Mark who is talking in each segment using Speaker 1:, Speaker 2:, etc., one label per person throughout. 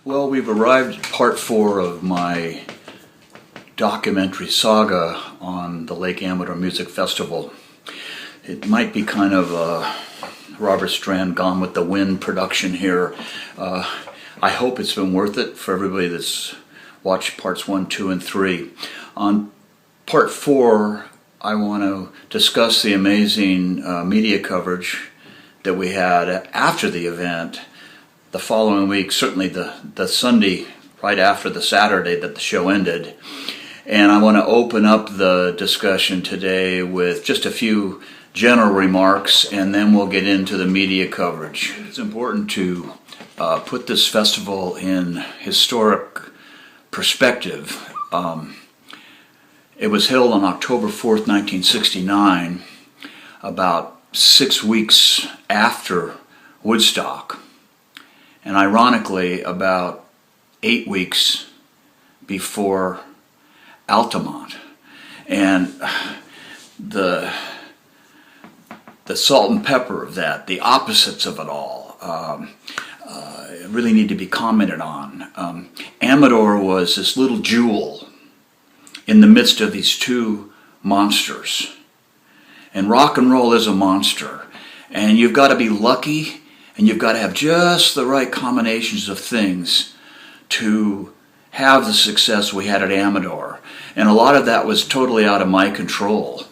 Speaker 1: Well, we've arrived at part 4 of my documentary saga on the Lake Amador Music Festival. It might be kind of a Robert Strand Gone with the Wind production here. I hope it's been worth it for everybody that's watched parts 1, 2, and 3. On part 4, I want to discuss the amazing media coverage that we had after the event. The following week, certainly the Sunday right after the Saturday that the show ended. And I want to open up the discussion today with just a few general remarks, and then we'll get into the media coverage. It's important to put this festival in historic perspective. It was held on October 4th, 1969, about 6 weeks after Woodstock. And ironically, about 8 weeks before Altamont. And the salt and pepper of that, the opposites of it all, really need to be commented on. Amador was this little jewel in the midst of these two monsters. And rock and roll is a monster. And you've got to be lucky, and you've got to have just the right combinations of things to have the success we had at Amador. And a lot of that was totally out of my control,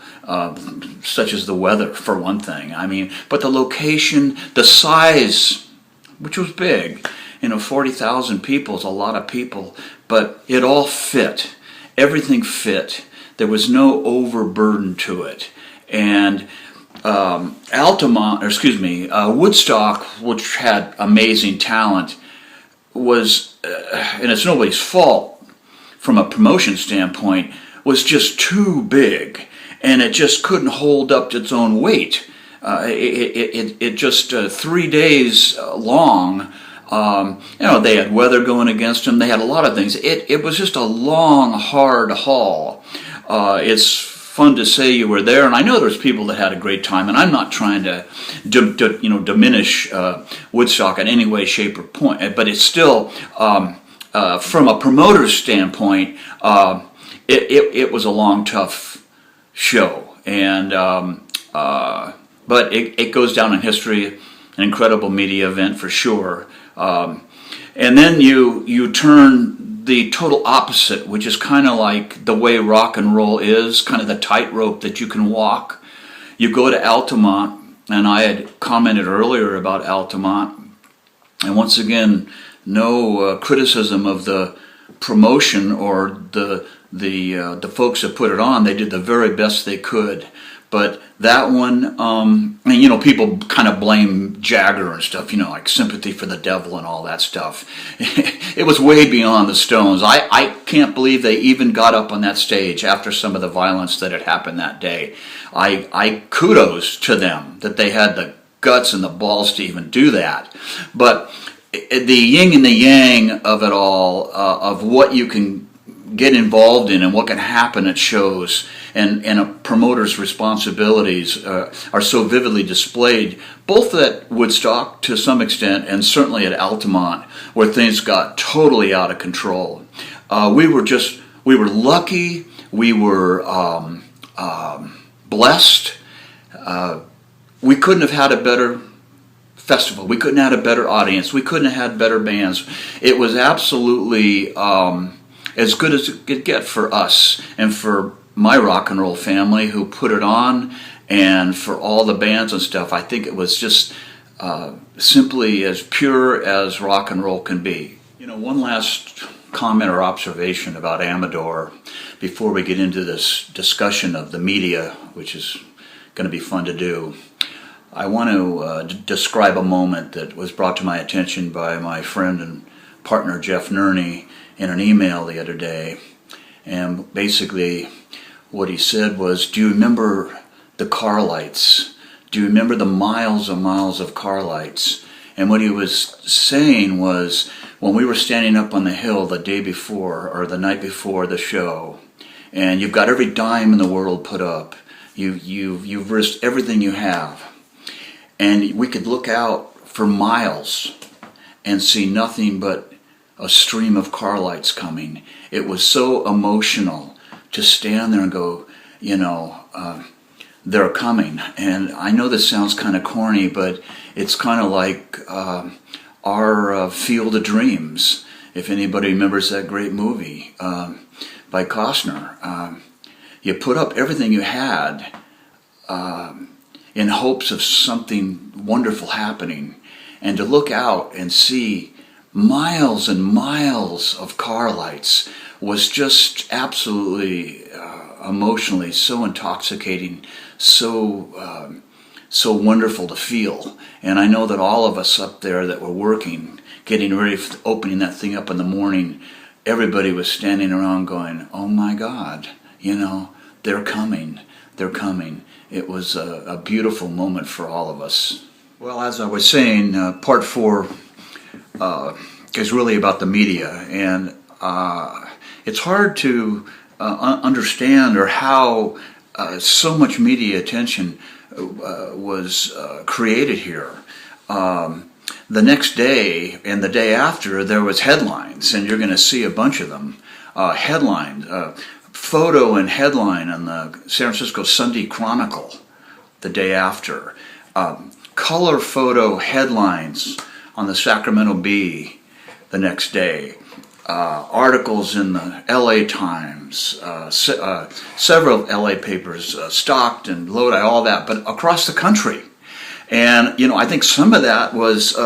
Speaker 1: such as the weather, for one thing. But the location, the size, which was big, 40,000 people is a lot of people, but it all fit. Everything fit. There was no overburden to it. And Woodstock, which had amazing talent, was, and it's nobody's fault from a promotion standpoint, was just too big, and it just couldn't hold up to its own weight. It just 3 days long. They had weather going against them. They had a lot of things. It was just a long, hard haul. It's fun to say you were there, and I know there's people that had a great time, and I'm not trying to diminish Woodstock in any way, shape, or point, but it's still, from a promoter's standpoint, it was a long, tough show, and but it goes down in history, an incredible media event for sure. And then you turn the total opposite, which is kind of like the way rock and roll is, kind of the tightrope that you can walk. You go to Altamont, and I had commented earlier about Altamont, and once again, no criticism of the promotion or the folks that put it on. They did the very best they could. But that one, people kind of blame Jagger and stuff, like sympathy for the devil and all that stuff. It was way beyond the Stones. I can't believe they even got up on that stage after some of the violence that had happened that day. I kudos to them that they had the guts and the balls to even do that. But the yin and the yang of it all, of what you can get involved in and what can happen at shows, and a promoter's responsibilities are so vividly displayed, both at Woodstock to some extent and certainly at Altamont, where things got totally out of control. We were lucky, we were blessed. We couldn't have had a better festival. We couldn't have had a better audience. We couldn't have had better bands. It was absolutely as good as it could get for us and for my rock and roll family who put it on, and for all the bands and stuff. I think it was just simply as pure as rock and roll can be. One last comment or observation about Amador before we get into this discussion of the media, which is going to be fun to do. I want to describe a moment that was brought to my attention by my friend and partner Jeff Nerney in an email the other day. And basically what he said was, do you remember the car lights? Do you remember the miles and miles of car lights? And what he was saying was, when we were standing up on the hill the day before or the night before the show, and you've got every dime in the world put up, you've risked everything you have, and we could look out for miles and see nothing but a stream of car lights coming. It was so emotional to stand there and go, they're coming. And I know this sounds kind of corny, but it's kind of like our Field of Dreams, if anybody remembers that great movie by Costner. You put up everything you had in hopes of something wonderful happening, and to look out and see miles and miles of car lights was just absolutely emotionally so intoxicating, so wonderful to feel. And I know that all of us up there that were working, getting ready for opening that thing up in the morning, everybody was standing around going, oh my God, they're coming, they're coming. It was a beautiful moment for all of us. Well, as I was saying, part 4 is really about the media, and it's hard to understand or how so much media attention was created here. The next day and the day after, there was headlines, and you're going to see a bunch of them. Headlines, photo and headline on the San Francisco Sunday Chronicle the day after. Color photo headlines on the Sacramento Bee the next day. Articles in the LA Times, several LA papers, Stockton, Lodi, all that, but across the country. And, I think some of that was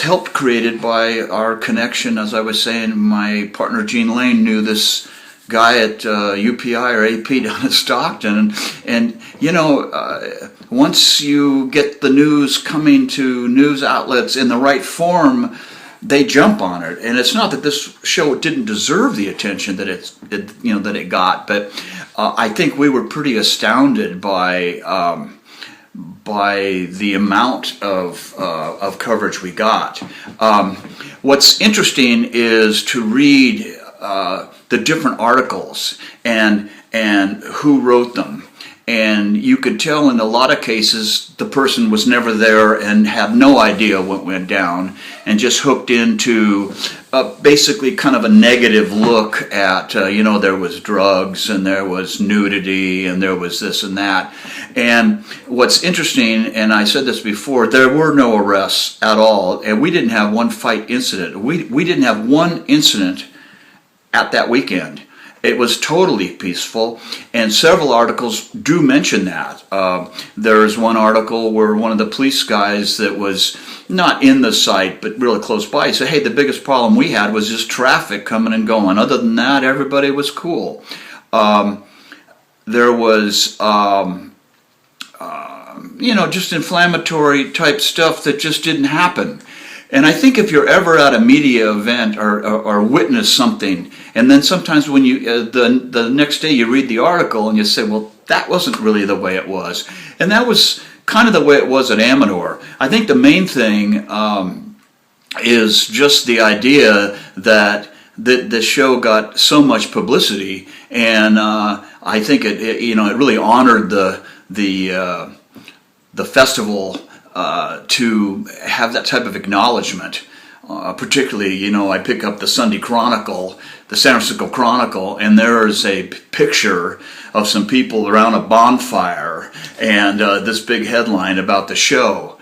Speaker 1: helped created by our connection. As I was saying, my partner Gene Lane knew this guy at UPI or AP down in Stockton. And once you get the news coming to news outlets in the right form, they jump on it. And it's not that this show didn't deserve the attention that it got, but I think we were pretty astounded by the amount of coverage we got. What's interesting is to read the different articles and who wrote them. And you could tell in a lot of cases the person was never there and had no idea what went down, and just hooked into basically kind of a negative look at, there was drugs and there was nudity and there was this and that. And what's interesting, and I said this before, there were no arrests at all, and we didn't have one fight incident. We didn't have one incident at that weekend. It was totally peaceful, and several articles do mention that. There's one article where one of the police guys that was not in the site, but really close by, said, hey, the biggest problem we had was just traffic coming and going. Other than that, everybody was cool. There was, just inflammatory type stuff that just didn't happen. And I think if you're ever at a media event or witness something, and then sometimes when you the next day you read the article and you say, well, that wasn't really the way it was. And that was kind of the way it was at Amador. I think the main thing is just the idea that the show got so much publicity, and I think it really honored the festival to have that type of acknowledgement. Particularly, I pick up the Sunday Chronicle, the San Francisco Chronicle, and there is a picture of some people around a bonfire and this big headline about the show.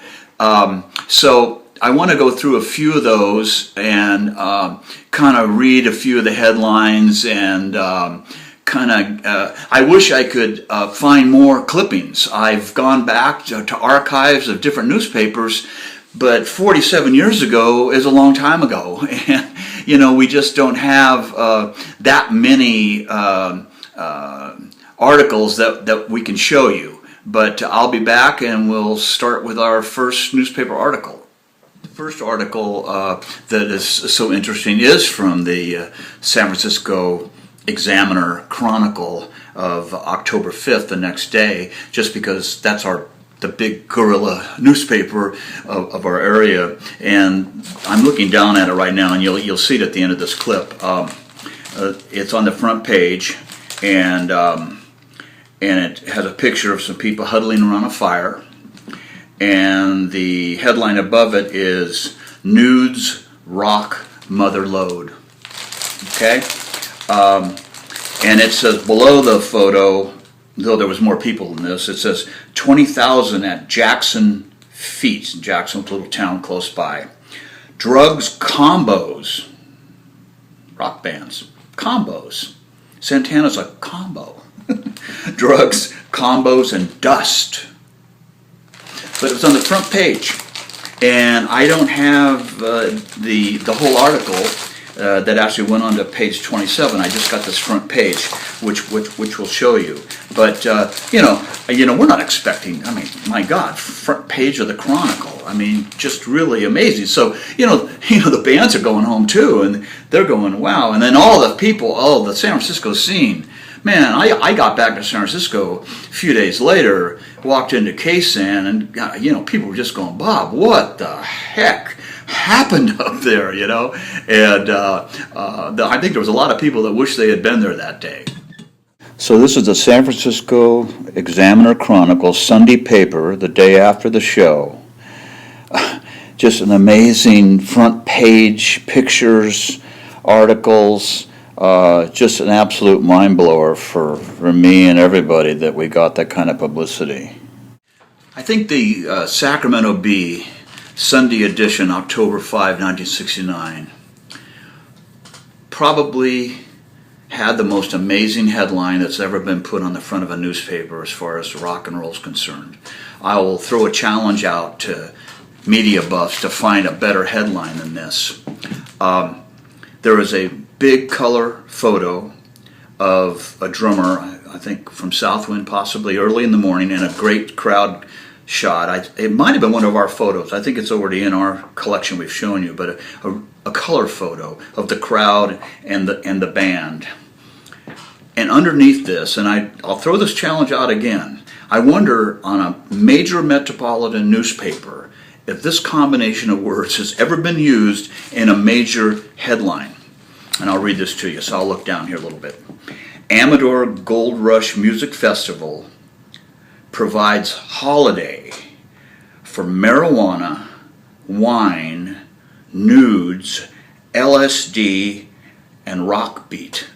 Speaker 1: So I want to go through a few of those and kind of read a few of the headlines and I wish I could find more clippings. I've gone back to archives of different newspapers, but 47 years ago is a long time ago. And, we just don't have that many articles that we can show you. But I'll be back and we'll start with our first newspaper article. The first article that is so interesting is from the San Francisco Examiner Chronicle of October 5th, the next day, just because that's the big guerrilla newspaper of our area. And I'm looking down at it right now, and you'll see it at the end of this clip. It's on the front page, and it has a picture of some people huddling around a fire, and the headline above it is "Nudes rock mother lode. Okay? And it says below the photo, though there was more people than this, it says 20,000 at Jackson Feet, Jackson, a little town close by. Drugs combos, rock bands, combos. Santana's a combo. Drugs, combos, and dust. But it was on the front page. And I don't have the whole article that actually went on to page 27. I just got this front page, which will show you. But you know, we're not expecting. I mean, my God, front page of the Chronicle. I mean, just really amazing. So you know, the bands are going home too, and they're going, wow. And then all the people, the San Francisco scene. Man, I got back to San Francisco a few days later, walked into Ksan, and people were just going, Bob, what the heck happened up there, And I think there was a lot of people that wish they had been there that day. So this is the San Francisco Examiner-Chronicle Sunday paper, the day after the show. Just an amazing front page, pictures, articles. Just an absolute mind blower for me and everybody that we got that kind of publicity. I think the Sacramento Bee Sunday edition, October 5, 1969, probably had the most amazing headline that's ever been put on the front of a newspaper as far as rock and roll is concerned. I will throw a challenge out to media buffs to find a better headline than this. There is a big color photo of a drummer, I think from Southwind, possibly early in the morning, and a great crowd shot. It might have been one of our photos. I think it's already in our collection we've shown you, but a color photo of the crowd and the band. And underneath this, and I'll throw this challenge out again, I wonder on a major metropolitan newspaper if this combination of words has ever been used in a major headline. And I'll read this to you, so I'll look down here a little bit. Amador Gold Rush Music Festival provides holiday for marijuana, wine, nudes, LSD, and rock beat.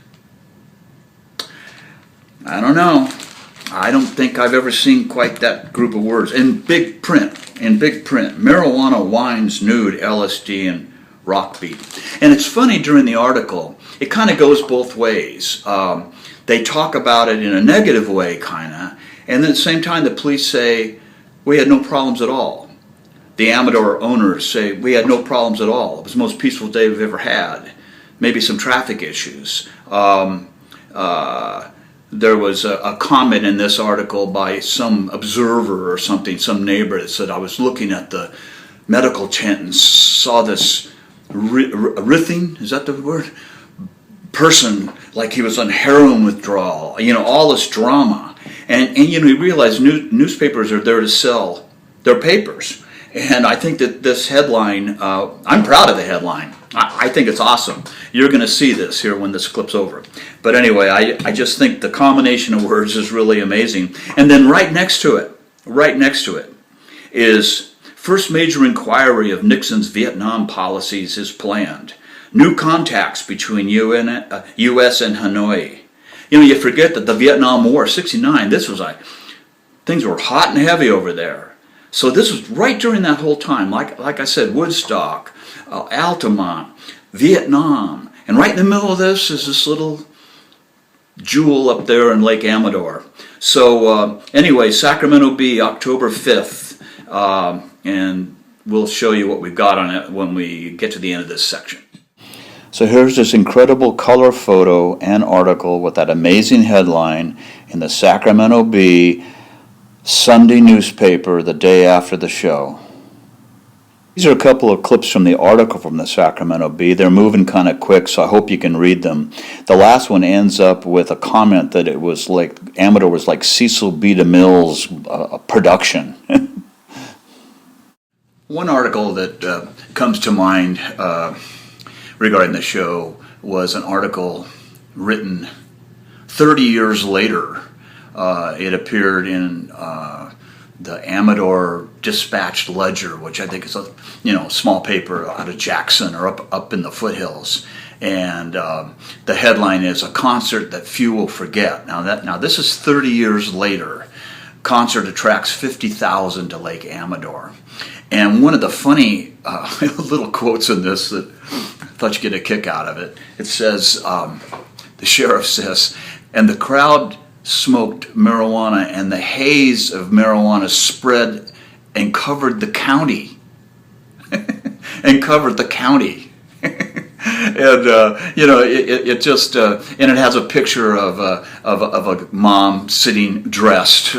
Speaker 1: I don't know. I don't think I've ever seen quite that group of words in big print. Marijuana, wines, nude, LSD, and rock beat. And it's funny during the article, it kind of goes both ways. They talk about it in a negative way, kind of, and then at the same time the police say, we had no problems at all. The Amador owners say, we had no problems at all. It was the most peaceful day we've ever had. Maybe some traffic issues. There was a comment in this article by some observer or something, some neighbor that said, I was looking at the medical tent and saw this writhing, is that the word? Person, like he was on heroin withdrawal, all this drama. And you realize newspapers are there to sell their papers. And I think that this headline, I'm proud of the headline. I think it's awesome. You're going to see this here when this clips over. But anyway, I just think the combination of words is really amazing. And then right next to it is first major inquiry of Nixon's Vietnam policies is planned. New contacts between U.S. and Hanoi. You forget that the Vietnam War, 69, things were hot and heavy over there. So this was right during that whole time, like I said, Woodstock, Altamont, Vietnam. And right in the middle of this is this little jewel up there in Lake Amador. So anyway, Sacramento Bee, October 5th. And we'll show you what we've got on it when we get to the end of this section. So here's this incredible color photo and article with that amazing headline in the Sacramento Bee Sunday newspaper the day after the show. These are a couple of clips from the article from the Sacramento Bee. They're moving kind of quick, so I hope you can read them. The last one ends up with a comment that it was like Amador was like Cecil B. DeMille's production. One article that comes to mind regarding the show was an article written 30 years later. It appeared in the Amador Dispatch Ledger, which I think is a small paper out of Jackson or up in the foothills. And the headline is "A Concert That Few Will Forget." Now this is 30 years later. Concert attracts 50,000 to Lake Amador. And one of the funny little quotes in this that I thought you'd get a kick out of it. It says, the sheriff says, "And the crowd smoked marijuana, and the haze of marijuana spread and covered the county." And covered the county. And it just and it has a picture of a mom sitting dressed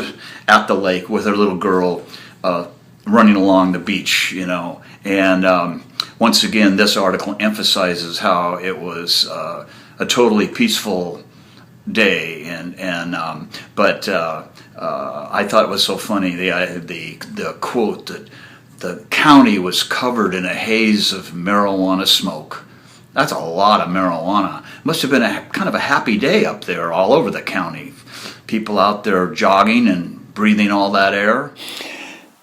Speaker 1: at the lake with her little girl running along the beach, And once again, this article emphasizes how it was a totally peaceful day, but I thought it was so funny the quote that the county was covered in a haze of marijuana smoke. That's a lot of marijuana. Must have been kind of a happy day up there all over the county. People out there jogging and breathing all that air.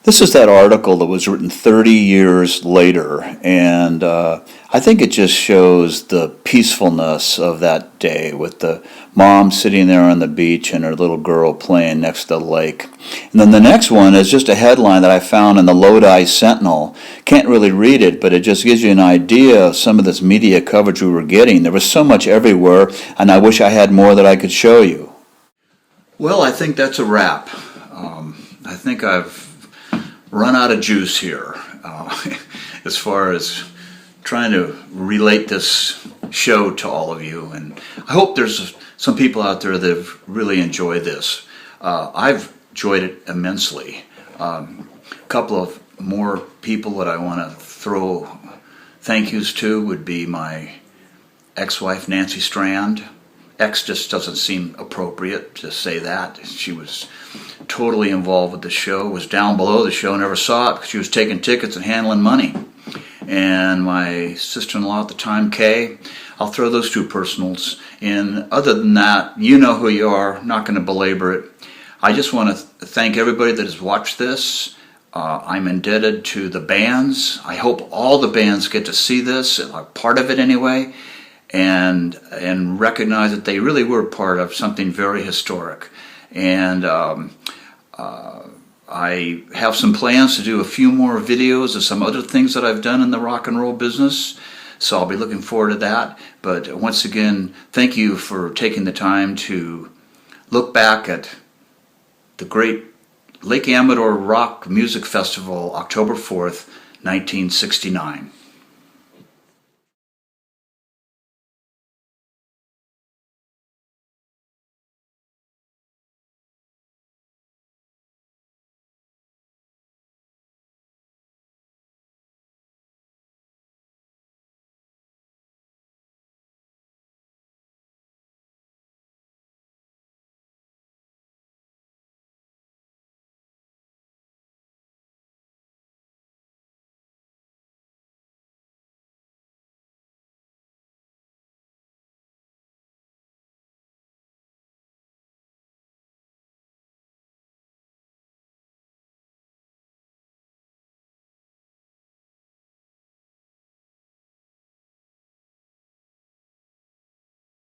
Speaker 1: This is that article that was written 30 years later, and I think it just shows the peacefulness of that day with the mom sitting there on the beach and her little girl playing next to the lake. And then the next one is just a headline that I found in the Lodi Sentinel. Can't really read it, but it just gives you an idea of some of this media coverage we were getting. There was so much everywhere, and I wish I had more that I could show you. Well, I think that's a wrap. I think I've run out of juice here as far as trying to relate this show to all of you, and I hope there's some people out there that have really enjoyed this. I've enjoyed it immensely. A couple of more people that I want to throw thank yous to would be my ex-wife Nancy Strand. Ex just doesn't seem appropriate to say that. She was totally involved with the show, was down below the show, never saw it because she was taking tickets and handling money. And my sister-in-law at the time, Kay, I'll throw those two personals in. Other than that, you know who you are, not going to belabor it. I just want to thank everybody that has watched this. I'm indebted to the bands. I hope all the bands get to see this, a part of it anyway, and recognize that they really were part of something very historic. And I have some plans to do a few more videos of some other things that I've done in the rock and roll business, so I'll be looking forward to that. But once again, thank you for taking the time to look back at the great Lake Amador Rock Music Festival, October 4th, 1969.